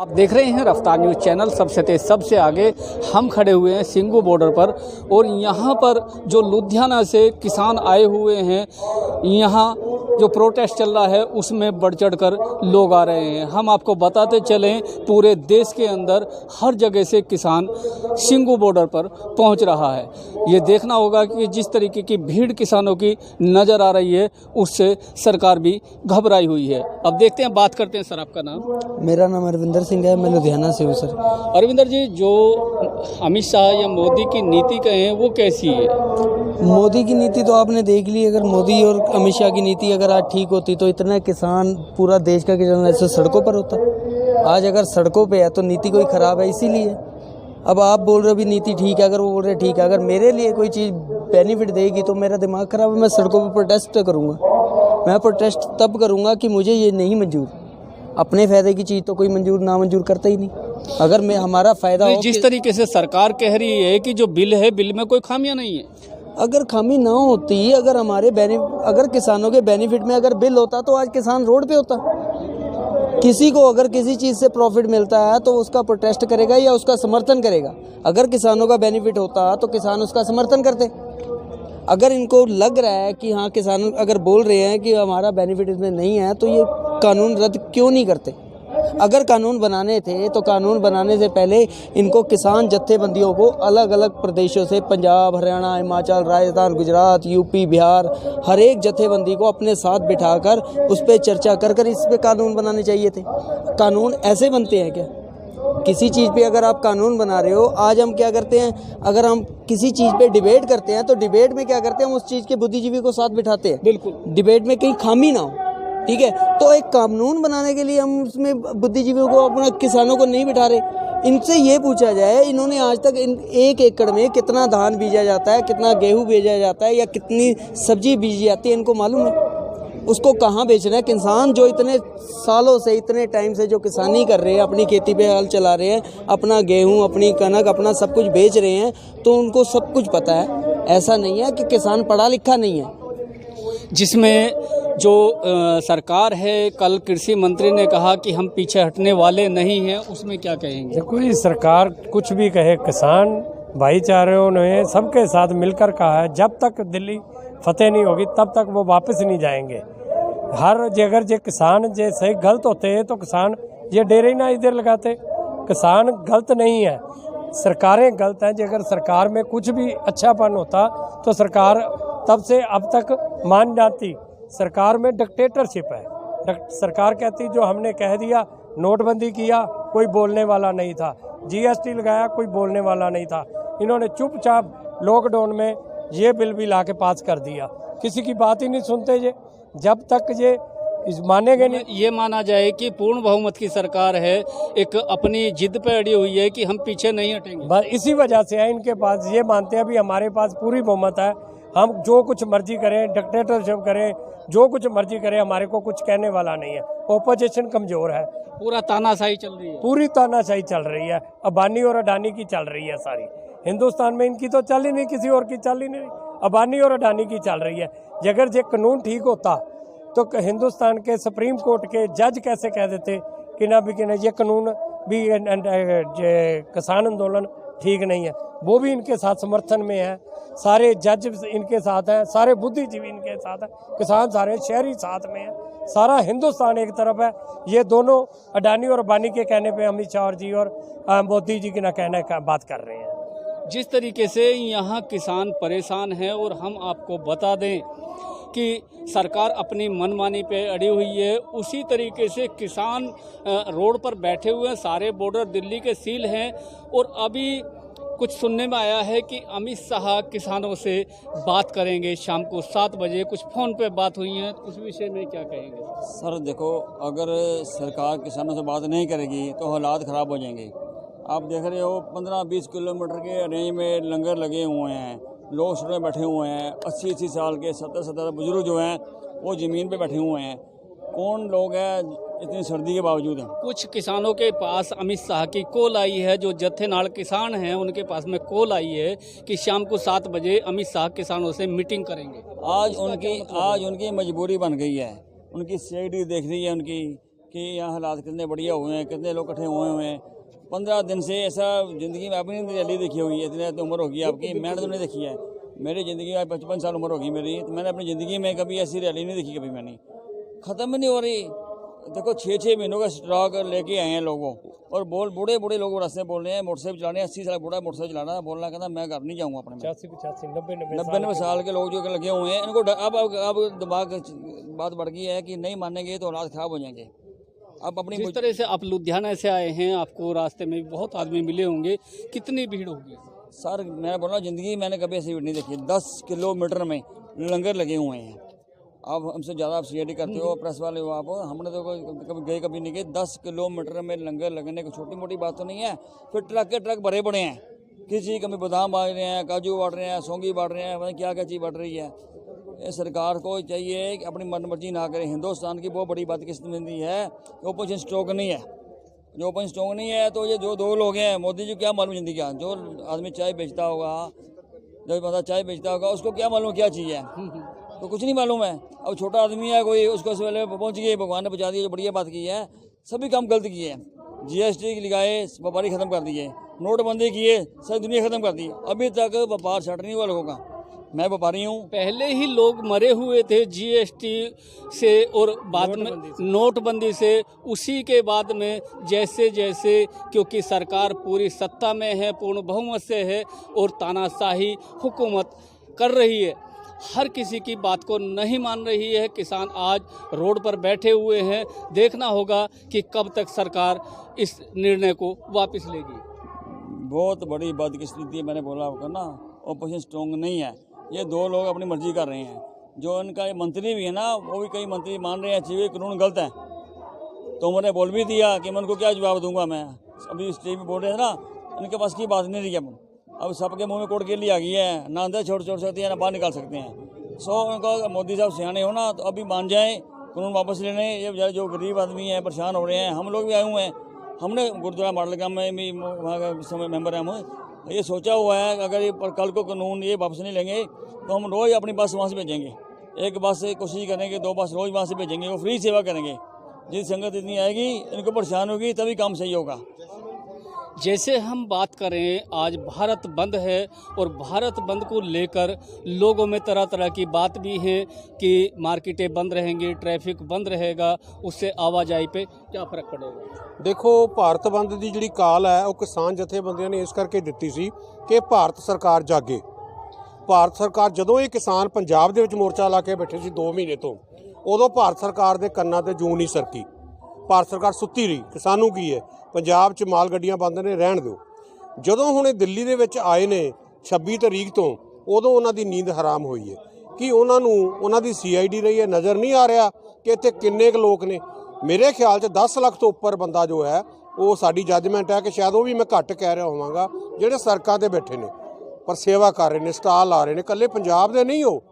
आप देख रहे हैं रफ्तार न्यूज़ चैनल। सबसे तेज सबसे आगे हम खड़े हुए हैं सिंगू बॉर्डर पर और यहाँ पर जो लुधियाना से किसान आए हुए हैं, यहाँ जो प्रोटेस्ट चल रहा है उसमें बढ़ चढ़ कर लोग आ रहे हैं। हम आपको बताते चलें पूरे देश के अंदर हर जगह से किसान सिंगू बॉर्डर पर पहुँच रहा है। ये देखना होगा कि जिस तरीके की भीड़ किसानों की नज़र आ रही है उससे सरकार भी घबराई हुई है। अब देखते हैं, बात करते हैं। सर, आपका नाम? मेरा नाम अरविंदर सिंह है, मैं लुधियाना से हूँ सर। अरविंदर जी, जो अमित शाह या मोदी की नीति कहें वो कैसी है? मोदी की नीति तो आपने देख ली। अगर मोदी और अमित शाह की नीति अगर आज ठीक होती तो इतना किसान, पूरा देश का किसान ऐसे सड़कों पर होता। आज अगर सड़कों पे है तो नीति कोई ख़राब है, इसीलिए। अब आप बोल रहे हो भी नीति ठीक है, अगर वो बोल रहे ठीक है, अगर मेरे लिए कोई चीज़ बेनिफिट देगी तो मेरा दिमाग ख़राब है। मैं सड़कों पर प्रोटेस्ट करूँगा। मैं प्रोटेस्ट तब करूँगा कि मुझे ये नहीं मंजूर। अपने फ़ायदे की चीज़ तो कोई ना मंजूर करता ही नहीं। अगर मैं हमारा फ़ायदा हो, जिस तरीके से सरकार कह रही है कि जो बिल है, बिल में कोई खामियां नहीं है। अगर खामी ना होती, अगर अगर किसानों के बेनिफिट में अगर बिल होता तो आज किसान रोड पे होता। किसी को अगर किसी चीज़ से प्रॉफिट मिलता है तो उसका प्रोटेस्ट करेगा या उसका समर्थन करेगा। अगर किसानों का बेनिफिट होता तो किसान उसका समर्थन करते। अगर इनको लग रहा है कि हाँ, किसान अगर बोल रहे हैं कि हमारा बेनिफिट इसमें नहीं है तो ये कानून रद्द क्यों नहीं करते? अगर कानून बनाने थे तो कानून बनाने से पहले इनको किसान जत्थेबंदियों को अलग अलग प्रदेशों से, पंजाब, हरियाणा, हिमाचल, राजस्थान, गुजरात, यूपी, बिहार, हर एक जत्थेबंदी को अपने साथ बिठाकर उस पर चर्चा कर इस पे कानून बनाने चाहिए थे। कानून ऐसे बनते हैं क्या? किसी चीज़ पे अगर आप कानून बना रहे हो, आज हम क्या करते हैं, अगर हम किसी चीज़ पे डिबेट करते हैं तो डिबेट में क्या करते हैं, हम उस चीज़ के बुद्धिजीवी को साथ बिठाते हैं। बिल्कुल, डिबेट में कहीं खामी ना हो, ठीक है। तो एक कानून बनाने के लिए हम उसमें बुद्धिजीवियों को, अपना किसानों को नहीं बिठा रहे। इनसे ये पूछा जाए, इन्होंने आज तक 1 एकड़ में कितना धान बीजा जाता है, कितना गेहूँ बीजा जाता है या कितनी सब्जी बीजी जाती है, इनको मालूम है? उसको कहाँ बेचना है? किसान जो इतने सालों से, इतने टाइम से जो किसानी कर रहे हैं, अपनी खेती पे हल चला रहे हैं, अपना गेहूँ, अपनी कनक, अपना सब कुछ बेच रहे हैं, तो उनको सब कुछ पता है। ऐसा नहीं है कि किसान पढ़ा लिखा नहीं है। जिसमें जो सरकार है, कल कृषि मंत्री ने कहा कि हम पीछे हटने वाले नहीं हैं, उसमें क्या कहेंगे? देखो, ये सरकार कुछ भी कहे, किसान भाईचारों ने सबके साथ मिलकर कहा है जब तक दिल्ली फतेह नहीं होगी तब तक वो वापस नहीं जाएंगे। हर जगह जो किसान जो सही गलत होते हैं तो किसान ये डेरे ही ना इधर लगाते। किसान गलत नहीं है, सरकारें गलत हैं। अगर सरकार में कुछ भी अच्छापन होता तो सरकार तब से अब तक मान जाती। सरकार में डिक्टेटरशिप है। सरकार कहती जो हमने कह दिया, नोटबंदी किया, कोई बोलने वाला नहीं था, जीएसटी लगाया, कोई बोलने वाला नहीं था। इन्होंने चुपचाप लॉकडाउन में ये बिल भी ला के पास कर दिया, किसी की बात ही नहीं सुनते। ये जब तक ये मानेंगे नहीं। ये माना जाए कि पूर्ण बहुमत की सरकार है, एक अपनी जिद पे अड़ी हुई है कि हम पीछे नहीं हटेंगे। बस इसी वजह से है इनके पास, ये मानते हैं भी हमारे पास पूरी बहुमत है, हम जो कुछ मर्जी करें, डिक्टेटरशिप करें, जो कुछ मर्जी करें, हमारे को कुछ कहने वाला नहीं है। ओपोजिशन कमजोर है, पूरा तानाशाही चल रही है, पूरी तानाशाही चल रही है। अबानी और अडानी की चल रही है सारी। हिंदुस्तान में इनकी तो चल ही नहीं, किसी और की चल ही नहीं, अबानी और अडानी की चल रही है। अगर ये कानून ठीक होता तो हिंदुस्तान के सुप्रीम कोर्ट के जज कैसे कह देते कि ना भी ये कानून भी किसान आंदोलन ठीक नहीं है। वो भी इनके साथ समर्थन में है, सारे जज इनके साथ हैं, सारे बुद्धिजीवी इनके साथ हैं, किसान सारे शहरी साथ में हैं, सारा हिंदुस्तान एक तरफ है। ये दोनों अडानी और अबानी के कहने पे अमित शाह जी और मोदी जी की ना कहने का बात कर रहे हैं। जिस तरीके से यहाँ किसान परेशान हैं, और हम आपको बता दें कि सरकार अपनी मनमानी पे अड़ी हुई है, उसी तरीके से किसान रोड पर बैठे हुए हैं। सारे बॉर्डर दिल्ली के सील हैं और अभी कुछ सुनने में आया है कि अमित शाह किसानों से बात करेंगे शाम को 7 बजे। कुछ फ़ोन पे बात हुई है, उस विषय में क्या कहेंगे? सर देखो, अगर सरकार किसानों से बात नहीं करेगी तो हालात ख़राब हो जाएंगे। आप देख रहे हो 15-20 किलोमीटर के रेंज में लंगर लगे हुए हैं, लोग सड़क में बैठे हुए हैं, 80-80 साल के 70-70 बुजुर्ग जो हैं वो ज़मीन पे बैठे हुए हैं। कौन लोग हैं इतनी सर्दी के बावजूद? कुछ किसानों के पास अमित शाह की कॉल आई है, जो जत्थेनाड़ किसान हैं उनके पास में कॉल आई है कि शाम को 7 बजे अमित शाह किसानों से मीटिंग करेंगे। आज उनकी मजबूरी बन गई है, उनकी सीआईडी देखनी है, उनकी कि यहाँ हालात कितने बढ़िया हुए हैं, कितने लोग इकट्ठे हुए हैं। 15 दिन से ऐसा ज़िंदगी में आपने नहीं रैली देखी होगी, इतनी उम्र होगी आपकी, मैंने तो नहीं देखी है। मेरी ज़िंदगी में 55 साल उम्र होगी मेरी, तो मैंने अपनी ज़िंदगी में कभी ऐसी रैली नहीं देखी, कभी मैंने। ख़त्म ही नहीं हो रही। देखो 6-6 महीनों का स्टॉक लेके आए हैं लोगों, और बूढ़े लोग रास्ते बोल रहे हैं, मोटरसाइकिल चला रहे हैं, 80 साल बूढ़ा मोटरसाइकिल चला रहा है, बोलना कहता मैं घर नहीं जाऊँगा अपने में। 90 साल के लोग जो लगे हुए हैं, इनको अब दिमाग बात बढ़ गई है कि नहीं मानेंगे तो हालात ख़राब हो जाएंगे। अब अपनी जिस तरह से आप लुधियाना से आए हैं, आपको रास्ते में बहुत आदमी मिले होंगे, कितनी भीड़ होगी? सर मैं बोल रहा हूँ, ज़िंदगी मैंने कभी ऐसी भीड़ नहीं देखी। 10 किलोमीटर में लंगर लगे हुए हैं। आप हमसे ज़्यादा आप सीआईडी करते हो, प्रेस वाले हो आप, हमने तो कभी नहीं गए। 10 किलोमीटर में लंगर लगने को छोटी मोटी बात तो नहीं है। फिर ट्रक के ट्रक भरे पड़े हैं, किसी कभी बादाम बांट रहे हैं, काजू बांट रहे हैं, सौंगी बांट रहे हैं, पता क्या क्या चीज़ बांट रही है। ये सरकार को चाहिए कि अपनी मनमर्जी ना करे। हिंदुस्तान की बहुत बड़ी बात किस में दी है, ओपन स्टॉक नहीं है। जो ओपन स्टॉक नहीं है तो ये जो 2 लोग हैं, मोदी जी क्या मालूम जिंदगी क्या। जो आदमी चाय बेचता होगा, जो बंदा चाय बेचता होगा, उसको क्या मालूम क्या चीज़ है, तो कुछ नहीं मालूम है। अब छोटा आदमी है कोई, उसको सवेरे पहुँच गए, भगवान ने बचा दिया, जो बढ़िया बात की है। सभी काम गलत किए हैं। GST लगाए, व्यापारी ख़त्म कर दिए, नोटबंदी किए, सारी दुनिया ख़त्म कर दी। अभी तक व्यापार छट नहीं हुआ लोगों का। मैं व्यापारी हूँ। पहले ही लोग मरे हुए थे GST से और बाद में नोटबंदी से। उसी के बाद में जैसे जैसे, क्योंकि सरकार पूरी सत्ता में है, पूर्ण बहुमत से है और तानाशाही हुकूमत कर रही है, हर किसी की बात को नहीं मान रही है। किसान आज रोड पर बैठे हुए हैं। देखना होगा कि कब तक सरकार इस निर्णय को वापस लेगी। बहुत बड़ी बदकिस्मती है, मैंने बोला आपको ना, ऑपोजिशन स्ट्रॉन्ग नहीं है। ये 2 लोग अपनी मर्जी कर रहे हैं। जो इनका ये मंत्री भी है ना, वो भी कई मंत्री मान रहे हैं चाहिए कानून गलत है। तो उन्होंने बोल भी दिया कि मैं उनको क्या जवाब दूंगा। मैं अभी स्टेज में बोल रहे थे ना, इनके पास की बात नहीं रही। अब सबके मुंह में कोर्ट के लिए आ गई है, ना अंदर छोड़ सकते हैं ना बाहर निकाल सकते हैं। उनको मोदी साहब सियाने हो ना, तो अभी मान जाएँ कानून वापस लेने। ये बेचारे जो गरीब आदमी हैं परेशान हो रहे हैं। हम लोग भी आए हुए हैं, हमने गुरुद्वारा मॉडल गाँव में भी वहाँ का समय मेम्बर है हम। ये सोचा हुआ है कि अगर ये कल को कानून ये वापस नहीं लेंगे तो हम रोज़ अपनी बस वहाँ से भेजेंगे। एक बस से कोशिश करेंगे, 2 बस रोज़ वहाँ से भेजेंगे। वो फ्री सेवा करेंगे। जिस संगत इतनी आएगी, इनको परेशान होगी, तभी काम सही होगा। जैसे हम बात करें, आज भारत बंद है और भारत बंद को लेकर लोगों में तरह तरह की बात भी है कि मार्केटें बंद रहेंगी, ट्रैफिक बंद रहेगा, उससे आवाजाही पे क्या फ़र्क पड़ेगा? देखो, ਭਾਰਤ ਬੰਦ ਦੀ ਜਿਹੜੀ ਕਾਲ ਹੈ ਉਹ ਕਿਸਾਨ ਜਥੇਬੰਦੀਆਂ ਨੇ ਇਸ ਕਰਕੇ ਦਿੱਤੀ ਸੀ ਕਿ ਭਾਰਤ ਸਰਕਾਰ ਜਾਗੇ। ਭਾਰਤ ਸਰਕਾਰ ਜਦੋਂ ਇਹ ਕਿਸਾਨ ਪੰਜਾਬ ਦੇ ਵਿੱਚ ਮੋਰਚਾ ਲਾ ਕੇ ਬੈਠੇ ਸੀ 2 ਮਹੀਨੇ ਤੋਂ, ਉਦੋਂ ਭਾਰਤ ਸਰਕਾਰ ਦੇ ਕੰਨਾਂ ਤੇ ਜੂੰ ਨਹੀਂ ਸਰਕੀ। ਭਾਰਤ ਸਰਕਾਰ ਸੁੱਤੀ ਰਹੀ। ਕਿਸਾਨੂੰ ਕੀ ਹੈ, ਪੰਜਾਬ 'ਚ ਮਾਲ ਗੱਡੀਆਂ ਬੰਦ ਨੇ, ਰਹਿਣ ਦਿਓ। ਜਦੋਂ ਹੁਣ ਇਹ ਦਿੱਲੀ ਦੇ ਵਿੱਚ ਆਏ ਨੇ 26 ਤਰੀਕ ਤੋਂ, ਉਦੋਂ ਉਹਨਾਂ ਦੀ ਨੀਂਦ ਹਰਾਮ ਹੋਈ ਹੈ ਕਿ ਉਹਨਾਂ ਨੂੰ ਉਹਨਾਂ ਦੀ CID ਰਹੀ ਹੈ, ਨਜ਼ਰ ਨਹੀਂ ਆ ਰਿਹਾ ਕਿ ਇੱਥੇ ਕਿੰਨੇ ਕੁ ਲੋਕ ਨੇ। ਮੇਰੇ ਖਿਆਲ 'ਚ 10 ਲੱਖ ਤੋਂ ਉੱਪਰ ਬੰਦਾ ਜੋ ਹੈ, ਉਹ ਸਾਡੀ ਜੱਜਮੈਂਟ ਹੈ ਕਿ ਸ਼ਾਇਦ ਉਹ ਵੀ ਮੈਂ ਘੱਟ ਕਹਿ ਰਿਹਾ ਹੋਵਾਂਗਾ, ਜਿਹੜੇ ਸੜਕਾਂ 'ਤੇ ਬੈਠੇ ਨੇ ਪਰ ਸੇਵਾ ਕਰ ਰਹੇ ਨੇ, ਸਟਾਲ ਲਾ ਰਹੇ ਨੇ। ਇਕੱਲੇ ਪੰਜਾਬ ਦੇ ਨਹੀਂ, ਉਹ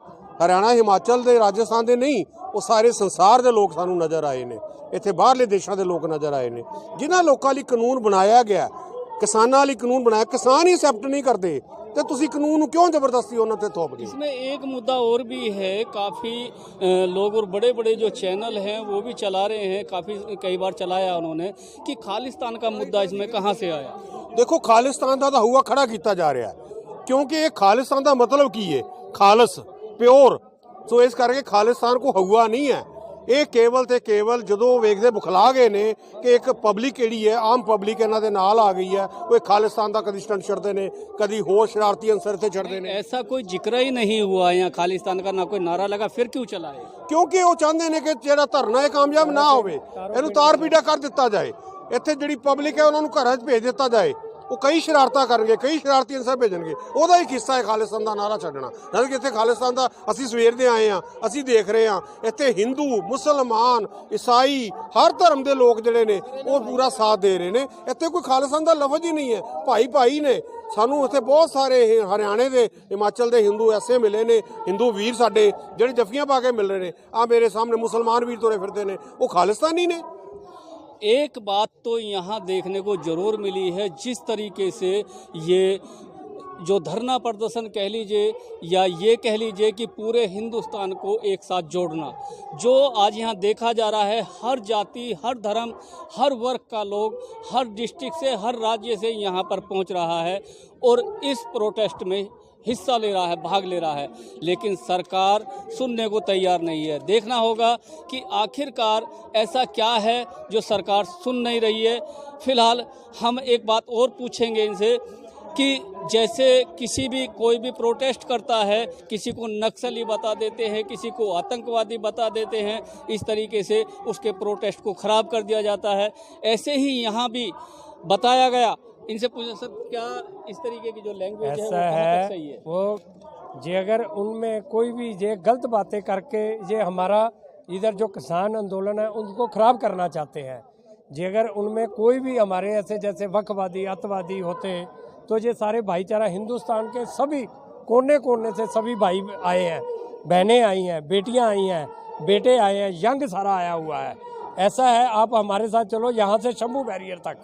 ਹਰਿਆਣਾ, ਹਿਮਾਚਲ ਦੇ, ਰਾਜਸਥਾਨ ਦੇ ਨਹੀਂ, ਉਹ ਸਾਰੇ ਸੰਸਾਰ ਦੇ ਲੋਕ ਸਾਨੂੰ ਨਜ਼ਰ ਆਏ ਨੇ। ਇੱਥੇ ਬਾਹਰਲੇ ਦੇਸ਼ਾਂ ਦੇ ਲੋਕ ਨਜ਼ਰ ਆਏ ਨੇ। ਜਿਨ੍ਹਾਂ ਲੋਕਾਂ ਲਈ ਕਾਨੂੰਨ ਬਣਾਇਆ ਗਿਆ, ਕਿਸਾਨਾਂ ਲਈ ਕਾਨੂੰਨ ਬਣਾਇਆ, किसान ही एक्सेप्ट नहीं करते, तो तुसी कानून क्यों जबरदस्ती उन्होंने थोप दी। इसमें एक मुद्दा और भी है, काफ़ी लोग और बड़े बड़े जो चैनल हैं वो भी चला रहे हैं, काफ़ी कई बार चलाया उन्होंने, कि खालिस्तान का मुद्दा इसमें कहाँ से आया? देखो, खालिस्तान का तो हुआ खड़ा किया जा रहा है, क्योंकि ये खालिस्तान का मतलब की है, खालस, प्योर। सो इस करके खालिस्तान को हुआ नहीं है। ਇਹ ਕੇਵਲ ਤੇ ਕੇਵਲ ਜਦੋਂ ਵੇਖਦੇ ਬੁਖਲਾ ਗਏ ਨੇ ਕਿ ਇੱਕ ਪਬਲਿਕ ਕਿਹੜੀ ਹੈ, ਆਮ ਪਬਲਿਕ ਇਹਨਾਂ ਦੇ ਨਾਲ ਆ ਗਈ ਹੈ। ਉਹ ਖਾਲਿਸਤਾਨ ਦਾ ਕਦੀ ਸਟੰਟ ਛੱਡਦੇ ਨੇ, ਕਦੀ ਹੋਰ ਸ਼ਰਾਰਤੀ ਅੰਸਰ ਤੇ ਛੱਡਦੇ ਨੇ। ऐसा कोई जिक्र ही नहीं हुआ यहाँ खालिस्तान का, ना कोई नारा लगा, फिर क्यों चला है? ਕਿਉਂਕਿ ਉਹ ਚਾਹੁੰਦੇ ਨੇ ਕਿ ਜਿਹੜਾ ਧਰਨਾ ਇਹ ਕਾਮਯਾਬ ਨਾ ਹੋਵੇ, ਇਹਨੂੰ ਤਾਰ ਪੀੜਾ ਕਰ ਦਿੱਤਾ ਜਾਏ। ਇੱਥੇ ਜਿਹੜੀ ਪਬਲਿਕ ਹੈ ਉਹਨਾਂ ਨੂੰ ਘਰਾਂ 'ਚ ਭੇਜ ਦਿੱਤਾ ਜਾਏ। ਉਹ ਕਈ ਸ਼ਰਾਰਤਾਂ ਕਰਨਗੇ, ਕਈ ਸ਼ਰਾਰਤੀ ਅੰਸਰ ਭੇਜਣਗੇ। ਉਹਦਾ ਹੀ ਹਿੱਸਾ ਹੈ ਖਾਲਿਸਤਾਨ ਦਾ ਨਾਰਾ ਛੱਡਣਾ। ਜਦ ਕਿ ਇੱਥੇ ਖਾਲਿਸਤਾਨ ਦਾ ਅਸੀਂ ਸਵੇਰ ਦੇ ਆਏ ਹਾਂ, ਅਸੀਂ ਦੇਖ ਰਹੇ ਹਾਂ ਇੱਥੇ ਹਿੰਦੂ, ਮੁਸਲਮਾਨ, ਈਸਾਈ, ਹਰ ਧਰਮ ਦੇ ਲੋਕ ਜਿਹੜੇ ਨੇ ਉਹ ਪੂਰਾ ਸਾਥ ਦੇ ਰਹੇ ਨੇ। ਇੱਥੇ ਕੋਈ ਖਾਲਿਸਤਾਨ ਦਾ ਲਫ਼ਜ਼ ਹੀ ਨਹੀਂ ਹੈ। ਭਾਈ ਭਾਈ ਨੇ। ਸਾਨੂੰ ਇੱਥੇ ਬਹੁਤ ਸਾਰੇ ਹਰਿਆਣੇ ਦੇ, ਹਿਮਾਚਲ ਦੇ ਹਿੰਦੂ ਐਸੇ ਮਿਲੇ ਨੇ, ਹਿੰਦੂ ਵੀਰ ਸਾਡੇ ਜਿਹੜੇ ਜੱਫੀਆਂ ਪਾ ਕੇ ਮਿਲ ਰਹੇ ਨੇ। ਆ ਮੇਰੇ ਸਾਹਮਣੇ ਮੁਸਲਮਾਨ ਵੀਰ ਤੁਰੇ ਫਿਰਦੇ ਨੇ, ਉਹ ਖਾਲਿਸਤਾਨੀ ਨੇ। एक बात तो यहाँ देखने को जरूर मिली है, जिस तरीके से ये जो धरना प्रदर्शन कह लीजिए या ये कह लीजिए कि पूरे हिंदुस्तान को एक साथ जोड़ना, जो आज यहाँ देखा जा रहा है, हर जाति, हर धर्म, हर वर्ग का लोग हर डिस्ट्रिक्ट से, हर राज्य से यहाँ पर पहुँच रहा है और इस प्रोटेस्ट में हिस्सा ले रहा है, भाग ले रहा है। लेकिन सरकार सुनने को तैयार नहीं है। देखना होगा कि आखिरकार ऐसा क्या है जो सरकार सुन नहीं रही है। फिलहाल हम एक बात और पूछेंगे इनसे कि जैसे किसी भी कोई भी प्रोटेस्ट करता है, किसी को नक्सली बता देते हैं, किसी को आतंकवादी बता देते हैं, इस तरीके से उसके प्रोटेस्ट को ख़राब कर दिया जाता है। ऐसे ही यहाँ भी बताया गया। इनसे पूछा सर, क्या इस तरीके की जो लैंग्वेज है वो कहाँ तक सही है? वो जे अगर उनमें कोई भी जे गलत बातें करके ये हमारा इधर जो किसान आंदोलन है उनको ख़राब करना चाहते हैं, जे अगर उनमें कोई भी हमारे ऐसे जैसे वक्फवादी अतवादी होते तो ये सारे भाईचारा हिंदुस्तान के सभी कोने कोने से सभी भाई आए हैं, बहनें आई हैं, बेटियां आई हैं, बेटे आए हैं, यंग सारा आया हुआ है। ऐसा है, आप हमारे साथ चलो यहाँ से शंभू बैरियर तक,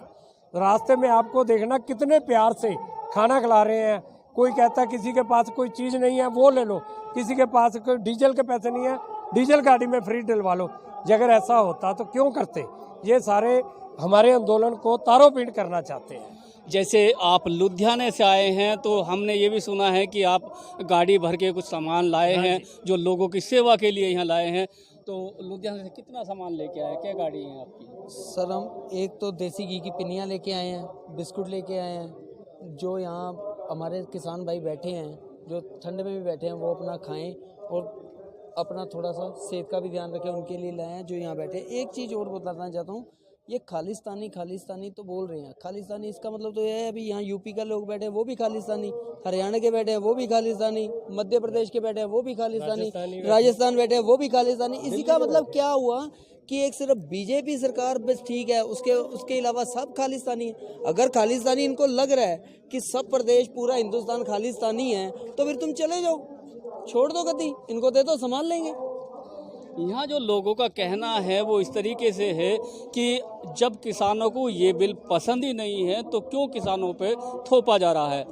रास्ते में आपको देखना कितने प्यार से खाना खिला रहे हैं। कोई कहता है किसी के पास कोई चीज़ नहीं है वो ले लो, किसी के पास कोई डीजल के पैसे नहीं है डीजल गाड़ी में फ्री डलवा लो। अगर ऐसा होता तो क्यों करते? ये सारे हमारे आंदोलन को तारों पीट करना चाहते हैं। जैसे आप लुधियाने से आए हैं तो हमने ये भी सुना है कि आप गाड़ी भर के कुछ सामान लाए हैं जो लोगों की सेवा के लिए यहाँ लाए हैं। तो लुधियाना से कितना सामान लेके आए, क्या गाड़ी है आपकी? सर हम एक तो देसी घी की पिनियाँ लेके आए हैं, बिस्कुट लेके आए हैं, जो यहाँ हमारे किसान भाई बैठे हैं जो ठंड में भी बैठे हैं वो अपना खाएं और अपना थोड़ा सा सेहत का भी ध्यान रखें, उनके लिए लाए हैं जो यहाँ बैठे। एक चीज़ और बताना चाहता हूँ, ये खालिस्तानी तो बोल रहे हैं, खालिस्तानी इसका मतलब तो यह है अभी यहाँ यूपी का लोग बैठे हैं वो भी खालिस्तानी, हरियाणा के बैठे हैं वो भी खालिस्तानी, मध्य प्रदेश के बैठे हैं वो भी खालिस्तानी, राजस्थान बैठे हैं वो भी खालिस्तानी। इसी का मतलब क्या हुआ कि एक सिर्फ बीजेपी सरकार बस ठीक है, उसके अलावा सब खालिस्तानी है। अगर खालिस्तानी इनको लग रहा है कि सब प्रदेश पूरा हिंदुस्तान खालिस्तानी है तो फिर तुम चले जाओ, छोड़ दो गद्दी, इनको दे दो, संभाल लेंगे। यहाँ जो लोगों का कहना है वो इस तरीके से है कि जब किसानों को ये बिल पसंद ही नहीं है तो क्यों किसानों पे थोपा जा रहा है।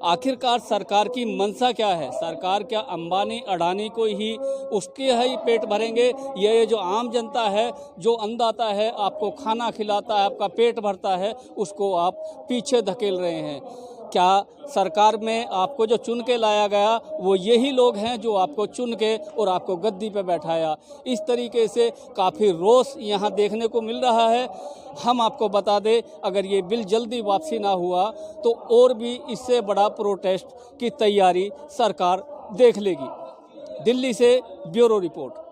आखिरकार सरकार की मंशा क्या है? सरकार क्या अंबानी अडानी को ही उसके ही पेट भरेंगे? ये जो आम जनता है, जो अन्नदाता है, आपको खाना खिलाता है, आपका पेट भरता है, उसको आप पीछे धकेल रहे हैं। क्या सरकार में आपको जो चुन के लाया गया वो यही लोग हैं जो आपको चुन के और आपको गद्दी पे बैठाया? इस तरीके से काफ़ी रोष यहाँ देखने को मिल रहा है। हम आपको बता दें, अगर ये बिल जल्दी वापसी ना हुआ तो और भी इससे बड़ा प्रोटेस्ट की तैयारी सरकार देख लेगी। दिल्ली से ब्यूरो रिपोर्ट।